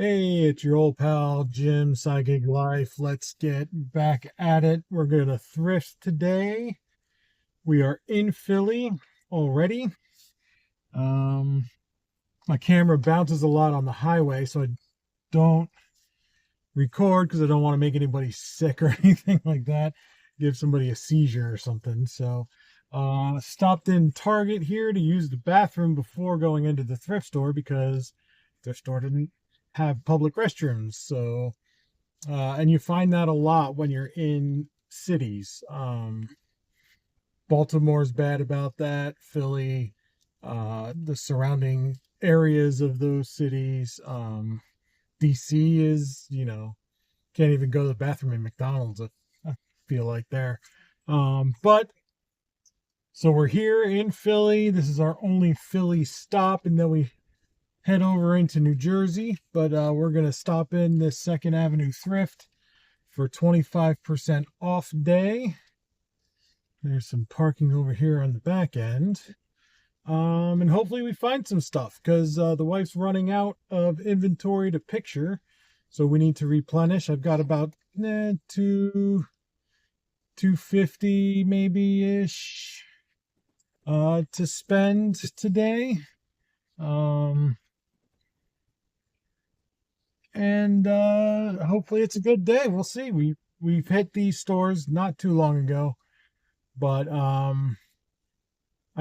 Hey, it's your old pal Jim, Psychic Life. Let's get back at it. We're going to thrift today. We are in Philly already. Um, my camera bounces a lot on the highway, so I don't record because I don't want to make anybody sick or anything like that. Give somebody a seizure or something. So, stopped in Target here to use the bathroom before going into the thrift store because the thrift store didn't have public restrooms. So, and you find that a lot when you're in cities. Baltimore's bad about that. Philly, the surrounding areas of those cities. DC is, can't even go to the bathroom in McDonald's. I feel like there. But so we're here in Philly. This is our only Philly stop, and then we head over into New Jersey. But we're gonna stop in this Second Avenue Thrift for 25% off day. There's some parking over here on the back end. And hopefully we find some stuff because the wife's running out of inventory to picture. So we need to replenish. I've got about 250 maybe ish to spend today. And hopefully it's a good day. We'll see. We've hit these stores not too long ago, but I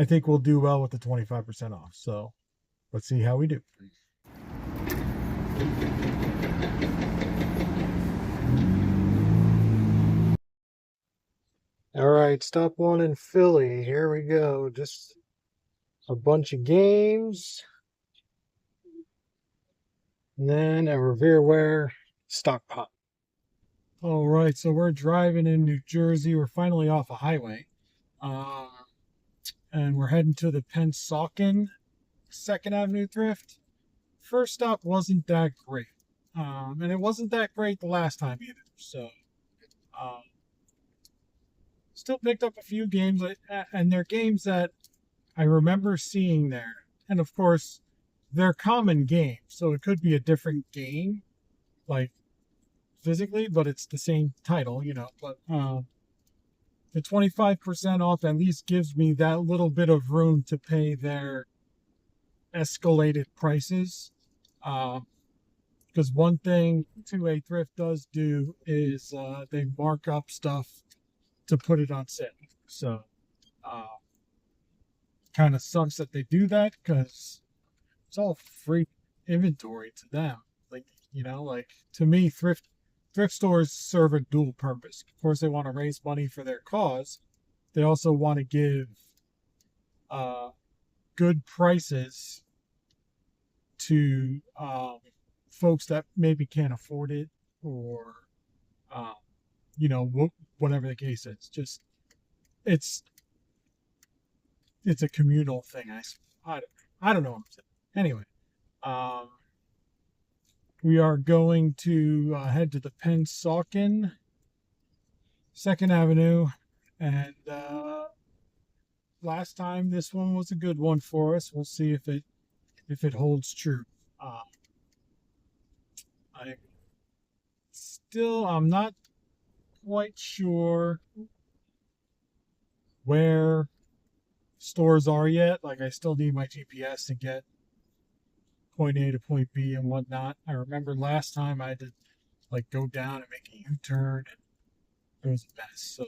think we'll do well with the 25% off. So let's see how we do. All right, stop one in Philly. Here we go. Just a bunch of games. And then a Revereware stock pot. All right, so we're driving in New Jersey. We're finally off a highway. And we're heading to the Pennsauken Second Avenue Thrift. First stop wasn't that great. And it wasn't that great the last time either. So, still picked up a few games, and they're games that I remember seeing there. And of course, they're common games, so it could be a different game, like physically, but it's the same title, But the 25% off at least gives me that little bit of room to pay their escalated prices. Because one thing 2A Thrift does do is they mark up stuff to put it on sale. So, kind of sucks that they do that because it's all free inventory to them. Like to me, thrift stores serve a dual purpose. Of course, they want to raise money for their cause. They also want to give good prices to folks that maybe can't afford it, or whatever the case is. Just it's a communal thing. I don't know what I'm saying. Anyway, we are going to head to the Pennsauken Second Avenue, and last time this one was a good one for us. We'll see if it holds true. I'm not quite sure where stores are yet. Like, I still need my GPS to get point A to point B and whatnot. I remember last time I had to go down and make a U-turn, and it was a mess. So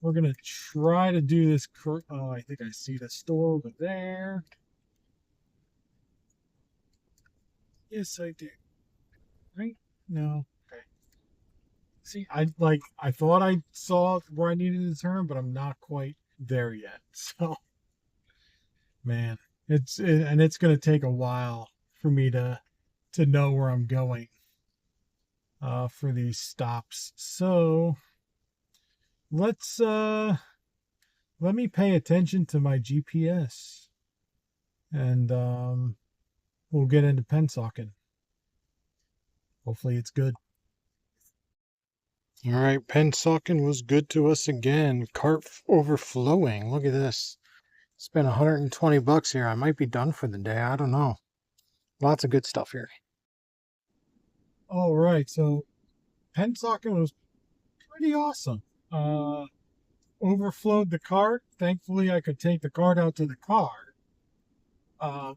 we're gonna try to do this. Oh, I think I see the store over there. Yes, I do. Right? No. Okay. See, I thought I saw where I needed to turn, but I'm not quite there yet. So, man, it's going to take a while for me to know where I'm going for these stops. So, let me pay attention to my GPS, and we'll get into Pennsauken. Hopefully it's good. All right, Pennsauken was good to us again. Cart overflowing. Look at this. Spent $120 here. I might be done for the day. I don't know. Lots of good stuff here. All right, so Pennsauken was pretty awesome. Uh, Overflowed the cart. Thankfully, I could take the cart out to the car.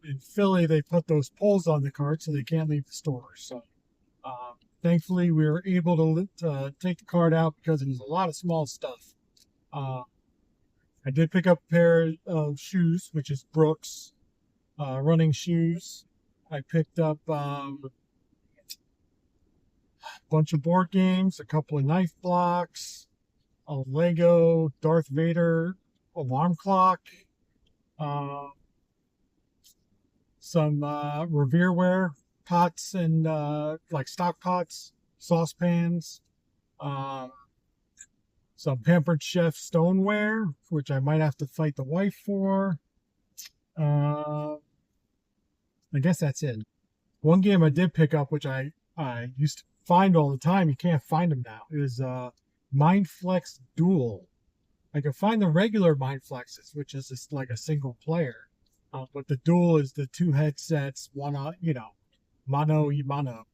In Philly, they put those poles on the cart so they can't leave the store. So, thankfully, we were able to take the cart out because it was a lot of small stuff. Uh, I did pick up a pair of shoes, which is Brooks running shoes. I picked up a bunch of board games, a couple of knife blocks, a Lego Darth Vader alarm clock, uh, some Revereware pots and like stock pots, saucepans, um, some Pampered Chef stoneware, which I might have to fight the wife for. Uh, I guess that's it. One game I did pick up, which I used to find all the time, you can't find them now, is Mindflex Duel. I can find the regular Mindflexes, which is just like a single player. But the Duel is the two headsets, one, mano y mano,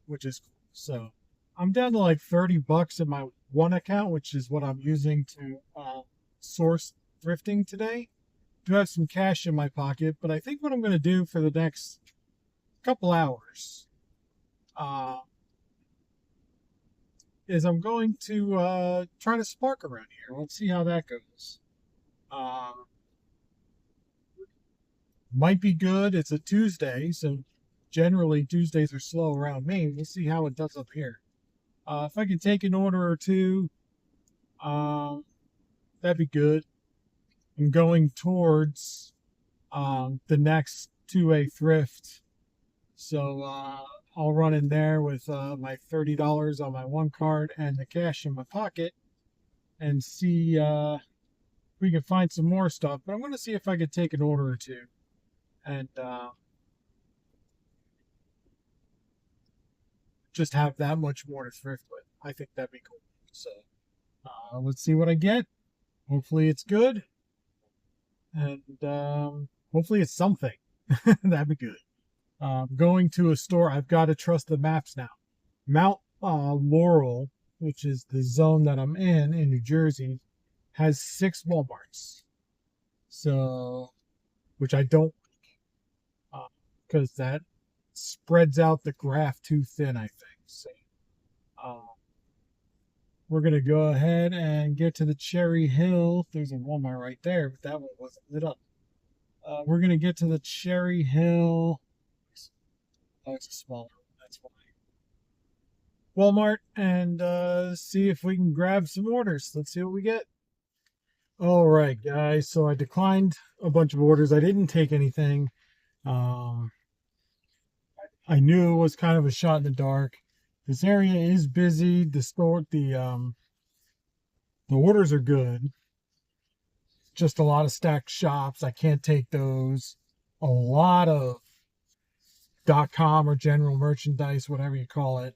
which is cool. So I'm down to like $30 in my one account, which is what I'm using to source thrifting today. Do have some cash in my pocket, but I think what I'm going to do for the next couple hours uh, is I'm going to try to spark around here. Let's see how that goes. Uh, might be good. It's a Tuesday, so generally Tuesdays are slow around me. We'll see how it does up here. If I can take an order or two, um, that'd be good. I'm going towards the next 2A thrift. So I'll run in there with my $30 on my one card and the cash in my pocket and see if we can find some more stuff. But I'm going to see if I could take an order or two and just have that much more to thrift with. I think that'd be cool. So let's see what I get. Hopefully it's good. And hopefully it's something. That'd be good. Going to a store, I've got to trust the maps now. Mount Laurel, which is the zone that I'm in New Jersey, has 6 Walmarts. So, which I don't, because that spreads out the graph too thin, I think. So, we're going to go ahead and get to the Cherry Hill. There's a Walmart right there, but that one wasn't lit up. We're going to get to the Cherry Hill. Oh, it's a smaller one. That's why. Walmart and see if we can grab some orders. Let's see what we get. All right, guys. So I declined a bunch of orders. I didn't take anything. Um, I knew it was kind of a shot in the dark. This area is busy. The orders are good. Just a lot of stacked shops. I can't take those. A lot of .com or general merchandise, whatever you call it.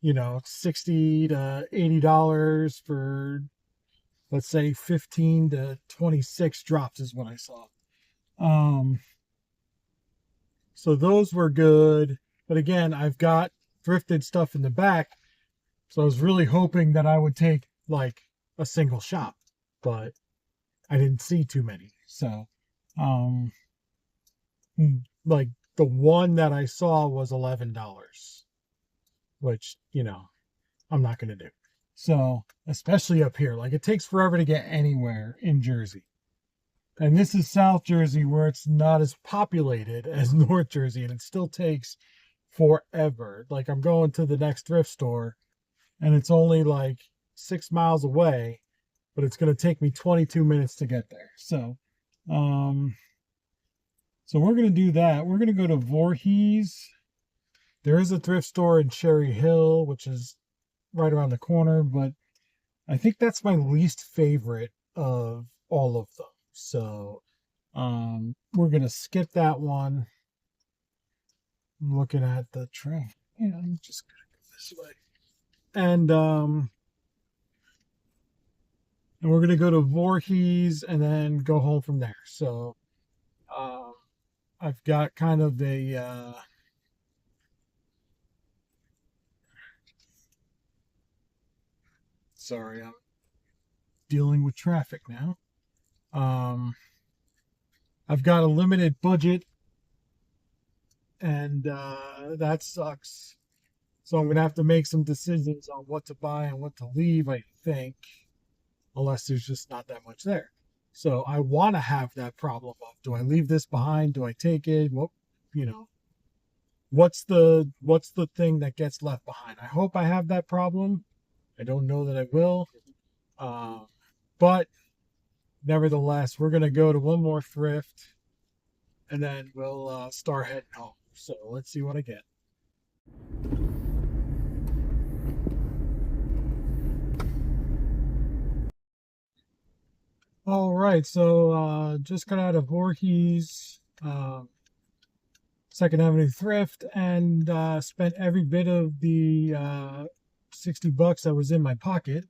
$60 to $80 for, let's say, 15 to 26 drops is what I saw. So those were good. But again, I've got thrifted stuff in the back. So I was really hoping that I would take like a single shop, but I didn't see too many. So, like the one that I saw was $11, which, I'm not going to do. So, especially up here, like it takes forever to get anywhere in Jersey. And this is South Jersey where it's not as populated as North Jersey, and it still takes forever. Like I'm going to the next thrift store and it's only like 6 miles away, but it's going to take me 22 minutes to get there. So we're going to do that. We're going to go to Voorhees. There is a thrift store in Cherry Hill, which is right around the corner, but I think that's my least favorite of all of them. So we're going to skip that one. I'm looking at the train. I'm just going to go this way. And we're going to go to Voorhees and then go home from there. So I've got kind of a Sorry, I'm dealing with traffic now. Um, I've got a limited budget, and that sucks. So I'm gonna have to make some decisions on what to buy and what to leave, I think, unless there's just not that much there. So I want to have that problem of, do I leave this behind? Do I take it? What, you know, what's the thing that gets left behind? I hope I have that problem. I don't know that I will. Uh, but nevertheless, we're gonna go to one more thrift, and then we'll start heading home. So let's see what I get. All right, so just got out of Voorhees, Second Avenue Thrift, and spent every bit of the $60 that was in my pocket,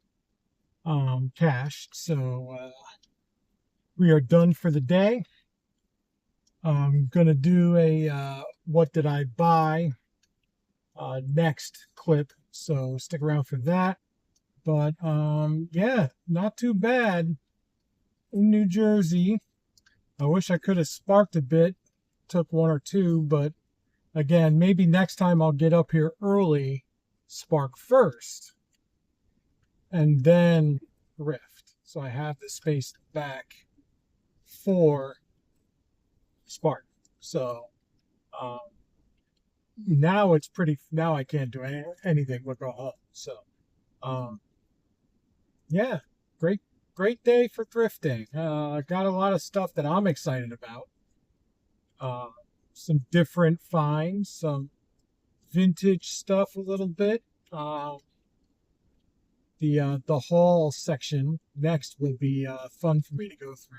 cashed. So we are done for the day. I'm gonna do a what did I buy next clip, so stick around for that. But yeah, not too bad in New Jersey. I wish I could have sparked a bit, took one or two, but again, maybe next time I'll get up here early, spark first, and then thrift. So I have the space back for spark. So um, now it's pretty. Now I can't do anything but go home. So um, yeah, great day for thrifting. Got a lot of stuff that I'm excited about. Some different finds, some vintage stuff a little bit. The haul section next will be fun for me to go through.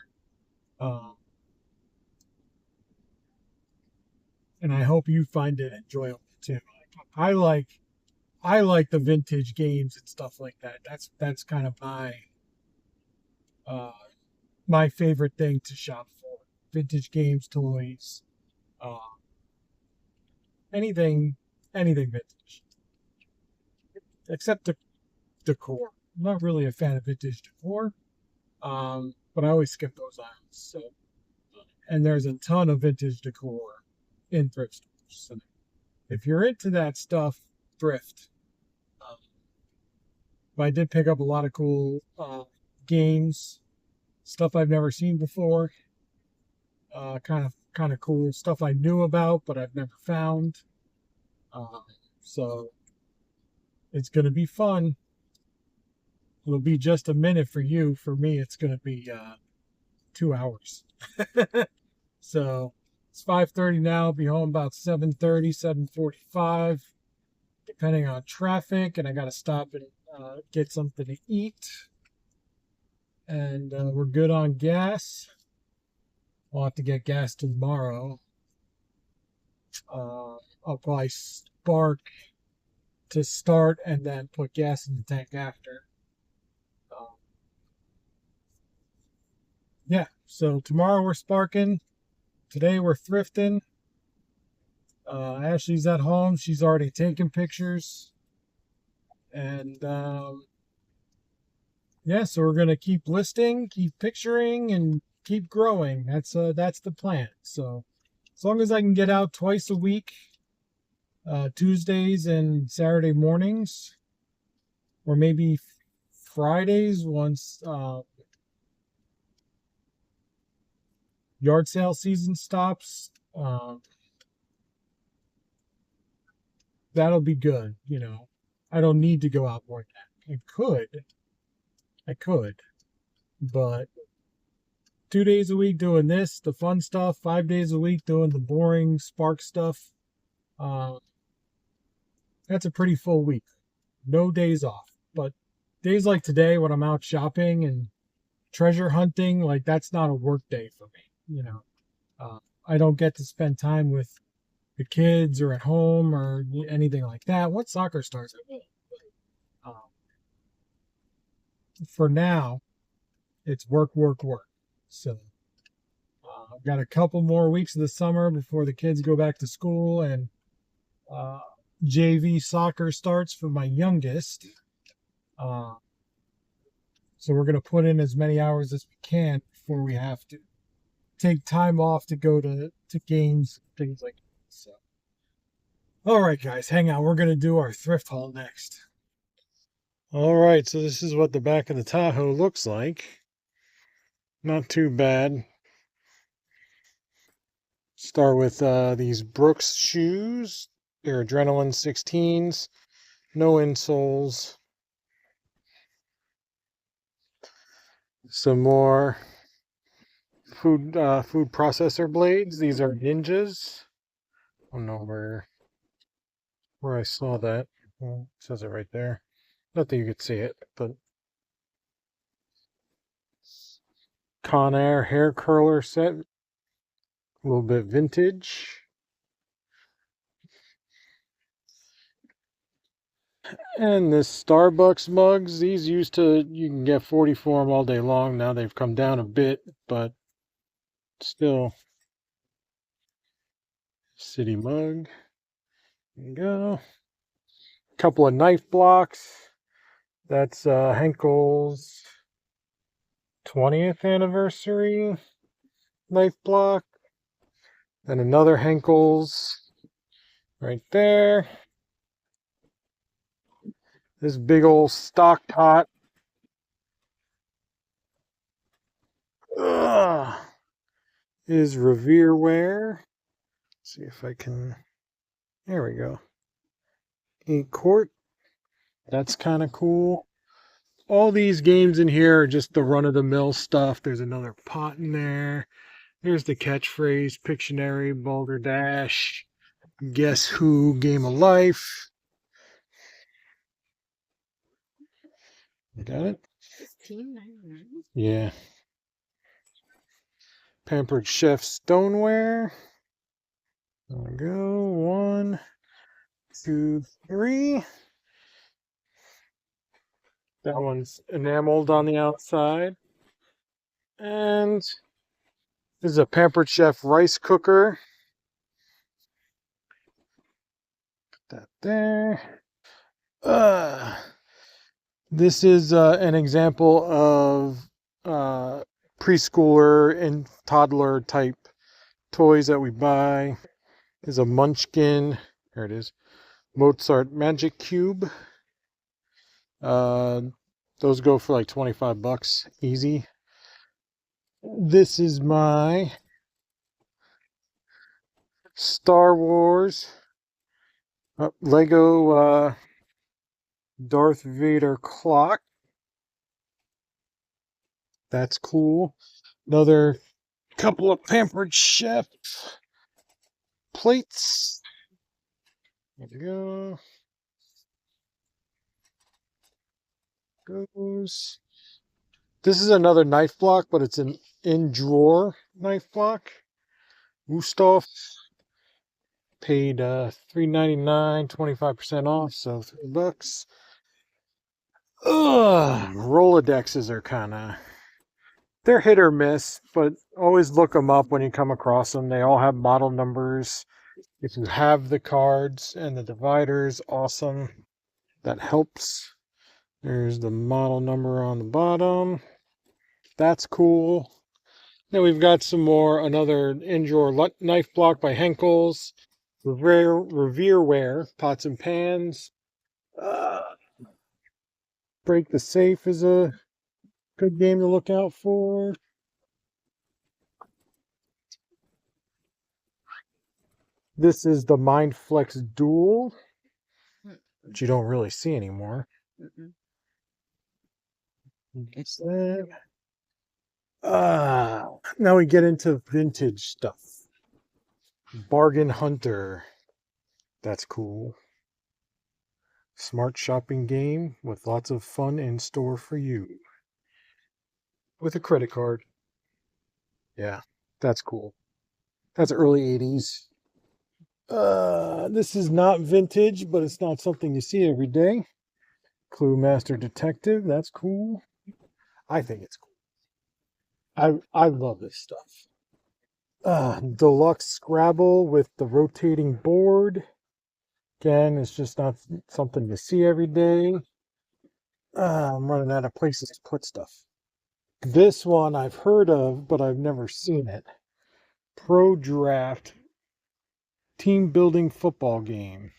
And I hope you find it enjoyable too. I like the vintage games and stuff like that. That's kind of uh, my favorite thing to shop for. Vintage games, toys, uh, anything vintage, except the decor. I'm not really a fan of vintage decor, but I always skip those aisles. So, and there's a ton of vintage decor in thrift stores. So if you're into that stuff, thrift. But I did pick up a lot of cool games, stuff I've never seen before. Kind of cool stuff I knew about, but I've never found. So it's gonna be fun. It'll be just a minute for you. For me, it's gonna be 2 hours. So it's 5:30 now. I'll be home about 7:30, 7:45, depending on traffic. And I got to stop and get something to eat. And we're good on gas. I'll have to get gas tomorrow. I'll probably spark to start and then put gas in the tank after. Yeah, so tomorrow we're sparking. Today we're thrifting. Ashley's at home. She's already taken pictures. And yeah, so we're gonna keep listing, keep picturing, and keep growing. That's the plan. So as long as I can get out twice a week, Tuesdays and Saturday mornings, or maybe Fridays once yard sale season stops, that'll be good. I don't need to go out more than that. I could, but 2 days a week doing this, the fun stuff, 5 days a week doing the boring spark stuff. That's a pretty full week. No days off. But days like today when I'm out shopping and treasure hunting, like that's not a work day for me. I don't get to spend time with the kids or at home or anything like that. Once soccer starts, I will. For now, it's work, work, work. So I've got a couple more weeks of the summer before the kids go back to school and JV soccer starts for my youngest. So we're going to put in as many hours as we can before we have to take time off to go to games, things like that. So, all right, guys, hang on. We're going to do our thrift haul next. All right, so this is what the back of the Tahoe looks like. Not too bad. Start with these Brooks shoes. They're Adrenaline 16s, no insoles. Some more food processor blades. These are Ninjas. I don't know where I saw that. Well, it says it right there. Not that you could see it, but Conair hair curler set. A little bit vintage. And this Starbucks mugs. These you can get 40 for them all day long. Now they've come down a bit, but still. City mug. There you go. Couple of knife blocks. That's Henkel's 20th anniversary knife block. Then another Henkel's right there. This big old stock pot. Is Revere ware. See if I can. There we go. 8 quart. That's kind of cool. All these games in here are just the run-of-the-mill stuff. There's another pot in there. There's the catchphrase, Pictionary, Boulder Dash, Guess Who, Game of Life. You got it? $15.99. Yeah. Pampered Chef stoneware. There we go. 1, 2, 3. That one's enameled on the outside. And this is a Pampered Chef rice cooker. Put that there. This is an example of preschooler and toddler type toys that we buy. Is a Munchkin. There it is. Mozart Magic Cube. Those go for like 25 bucks easy. This is my Star Wars Lego Darth Vader clock. That's cool. Another couple of Pampered Chef plates. There we go. Goes. This is another knife block, but it's an in-drawer knife block. Wusthof. Paid $3.99, 25% off, so $3. Rolodexes are kind of, they're hit or miss, but always look them up when you come across them. They all have model numbers. If you have the cards and the dividers, awesome. That helps. There's the model number on the bottom. That's cool. Then we've got some more, another in-drawer knife block by Henkel's. Revere ware, pots and pans. Break the Safe is a good game to look out for. This is the Mindflex Duel, which you don't really see anymore. Now we get into vintage stuff. Bargain Hunter. That's cool. Smart shopping game with lots of fun in store for you. With a credit card. Yeah, that's cool. That's early 80s. This is not vintage, but it's not something you see every day. Clue Master Detective. That's cool. I think it's cool. I love this stuff. Deluxe Scrabble with the rotating board. Again, it's just not something you see every day. I'm running out of places to put stuff. This one I've heard of, but I've never seen it. Pro Draft team building football game.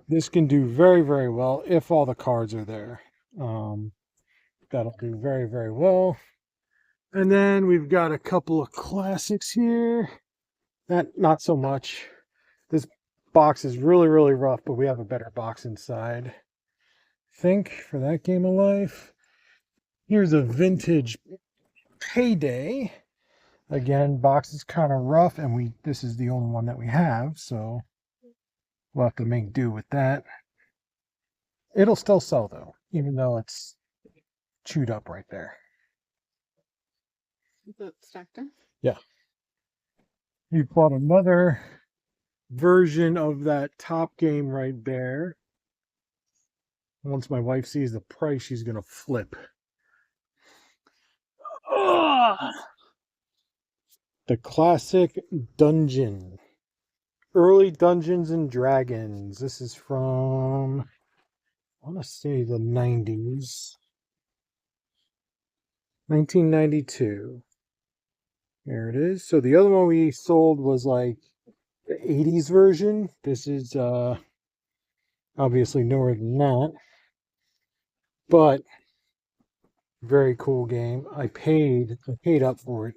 This can do very, very well if all the cards are there. Um, that'll do very, very well. And then we've got a couple of classics here. That not so much. This box is really, really rough, but we have a better box inside. Think for that game of life. Here's a vintage Payday. Again, box is kind of rough, and this is the only one that we have, so we'll have to make do with that. It'll still sell though, even though it's chewed up right there. Is it stacked in? Yeah. You bought another version of that top game right there. Once my wife sees the price, she's gonna flip. Ugh! The classic dungeon. Early Dungeons and Dragons. This is from, I want to say the 90s. 1992. There it is. So the other one we sold was like the 80s version. This is obviously newer than that. But very cool game. I paid up for it.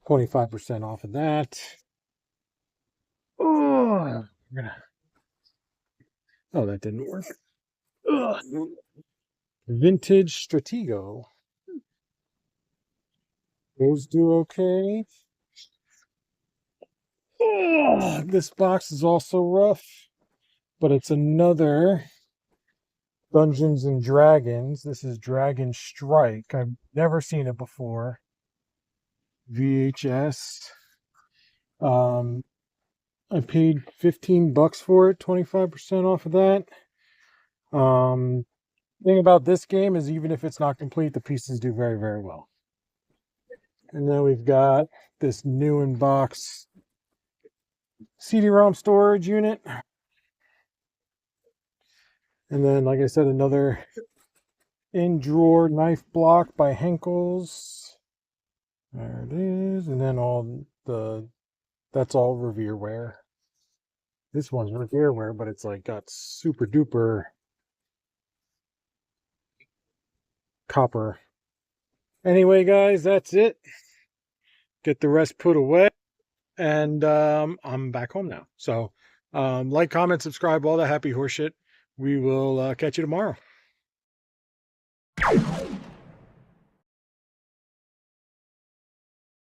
25% off of that. Oh, that didn't work. Ugh. Vintage Stratego. Those do okay. Oh, this box is also rough, but it's another Dungeons and Dragons. This is Dragon Strike. I've never seen it before. VHS. I paid $15 for it, 25% off of that. Thing about this game is even if it's not complete, the pieces do very, very well. And then we've got this new in box CD-ROM storage unit. And then, like I said, another in-drawer knife block by Henkel's. There it is. And then that's all Revereware. This one's Revereware, but it's like got super duper copper. Anyway, guys, that's it. Get the rest put away. And I'm back home now. So like, comment, subscribe, all that happy horseshit. We will catch you tomorrow.